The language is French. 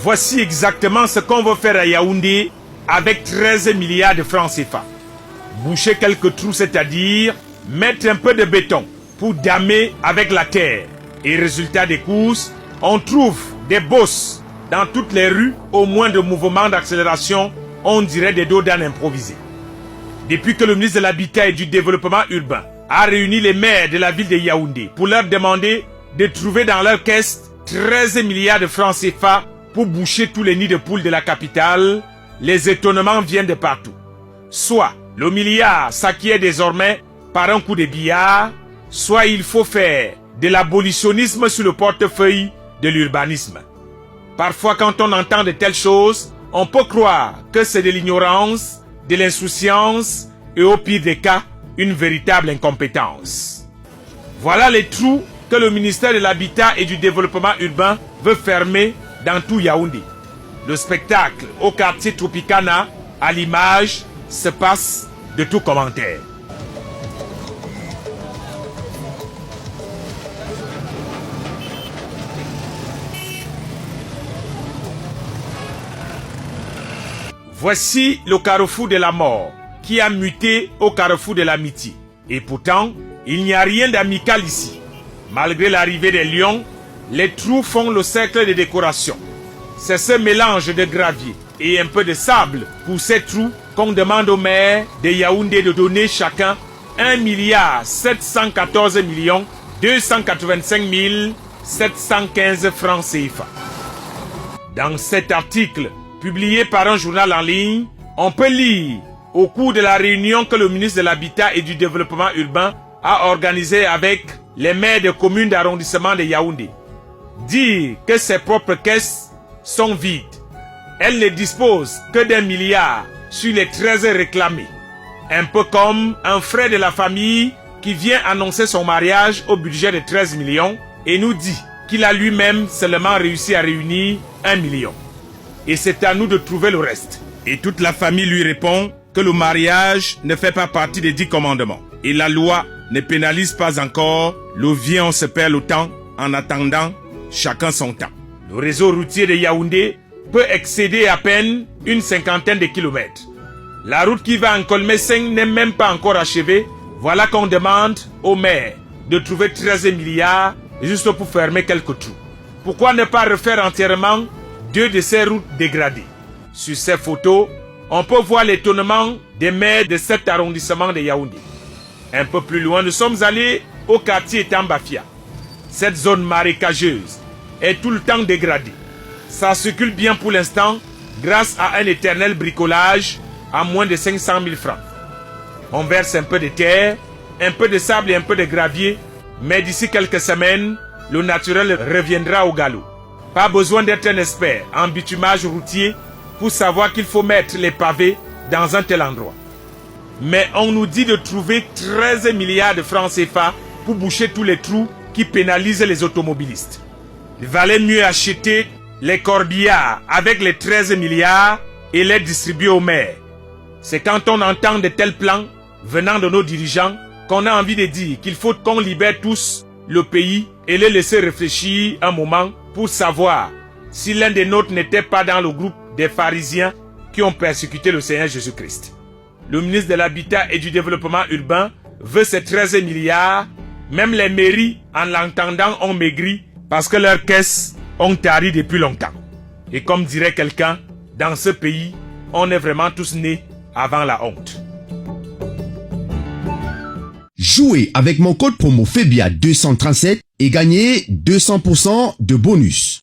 Voici exactement ce qu'on veut faire à Yaoundé avec 13 milliards de francs CFA. Boucher quelques trous, c'est-à-dire mettre un peu de béton pour damer avec la terre. Et résultat des courses, on trouve des bosses dans toutes les rues, au moins de mouvements d'accélération, on dirait des dos d'âne improvisés. Depuis que le ministre de l'Habitat et du Développement urbain a réuni les maires de la ville de Yaoundé pour leur demander de trouver dans leur caisse 13 milliards de francs CFA pour boucher tous les nids de poules de la capitale, les étonnements viennent de partout. Soit le milliard s'acquiert désormais par un coup de billard, soit il faut faire de l'abolitionnisme sur le portefeuille de l'urbanisme. Parfois, quand on entend de telles choses, on peut croire que c'est de l'ignorance, de l'insouciance et au pire des cas, une véritable incompétence. Voilà les trous que le ministère de l'Habitat et du Développement urbain veut fermer dans tout Yaoundé. Le spectacle au quartier Tropicana, à l'image, se passe de tout commentaire. Voici le carrefour de la mort qui a muté au carrefour de l'amitié. Et pourtant, il n'y a rien d'amical ici. Malgré l'arrivée des lions, les trous font le cercle de décoration. C'est ce mélange de gravier et un peu de sable pour ces trous qu'on demande au maire de Yaoundé de donner chacun 1,714 285 715 francs CFA. Dans cet article, publié par un journal en ligne, on peut lire au cours de la réunion que le ministre de l'Habitat et du Développement urbain a organisée avec les maires des communes d'arrondissement de Yaoundé. Dire que ses propres caisses sont vides. Elle ne dispose que d'1 milliard sur les 13 réclamés. Un peu comme un frère de la famille qui vient annoncer son mariage au budget de 13 millions et nous dit qu'il a lui-même seulement réussi à réunir 1 million. Et c'est à nous de trouver le reste. Et toute la famille lui répond que le mariage ne fait pas partie des 10 commandements. Et la loi ne pénalise pas encore le viens on se perd le temps en attendant chacun son temps. Le réseau routier de Yaoundé peut excéder à peine une 50aine de kilomètres. La route qui va en Kolmeseng n'est même pas encore achevée. Voilà qu'on demande au maire de trouver 13 milliards juste pour fermer quelques trous. Pourquoi ne pas refaire entièrement 2 de ces routes dégradées? Sur ces photos, on peut voir l'étonnement des maires de cet arrondissement de Yaoundé. Un peu plus loin, nous sommes allés au quartier Tambafia. Cette zone marécageuse est tout le temps dégradée. Ça circule bien pour l'instant grâce à un éternel bricolage à moins de 500 000 francs. On verse un peu de terre, un peu de sable et un peu de gravier, mais d'ici quelques semaines, le naturel reviendra au galop. Pas besoin d'être un expert en bitumage routier pour savoir qu'il faut mettre les pavés dans un tel endroit. Mais on nous dit de trouver 13 milliards de francs CFA pour boucher tous les trous qui pénalisent les automobilistes. Il valait mieux acheter les corbillards avec les 13 milliards et les distribuer aux maires. C'est quand on entend de tels plans venant de nos dirigeants qu'on a envie de dire qu'il faut qu'on libère tous le pays et les laisser réfléchir un moment pour savoir si l'un des nôtres n'était pas dans le groupe des pharisiens qui ont persécuté le Seigneur Jésus-Christ. Le ministre de l'Habitat et du Développement urbain veut ces 13 milliards. Même les mairies, en l'entendant, ont maigri parce que leurs caisses ont tari depuis longtemps. Et comme dirait quelqu'un, dans ce pays, on est vraiment tous nés avant la honte. Jouez avec mon code promo FEBIA237 et gagnez 200% de bonus.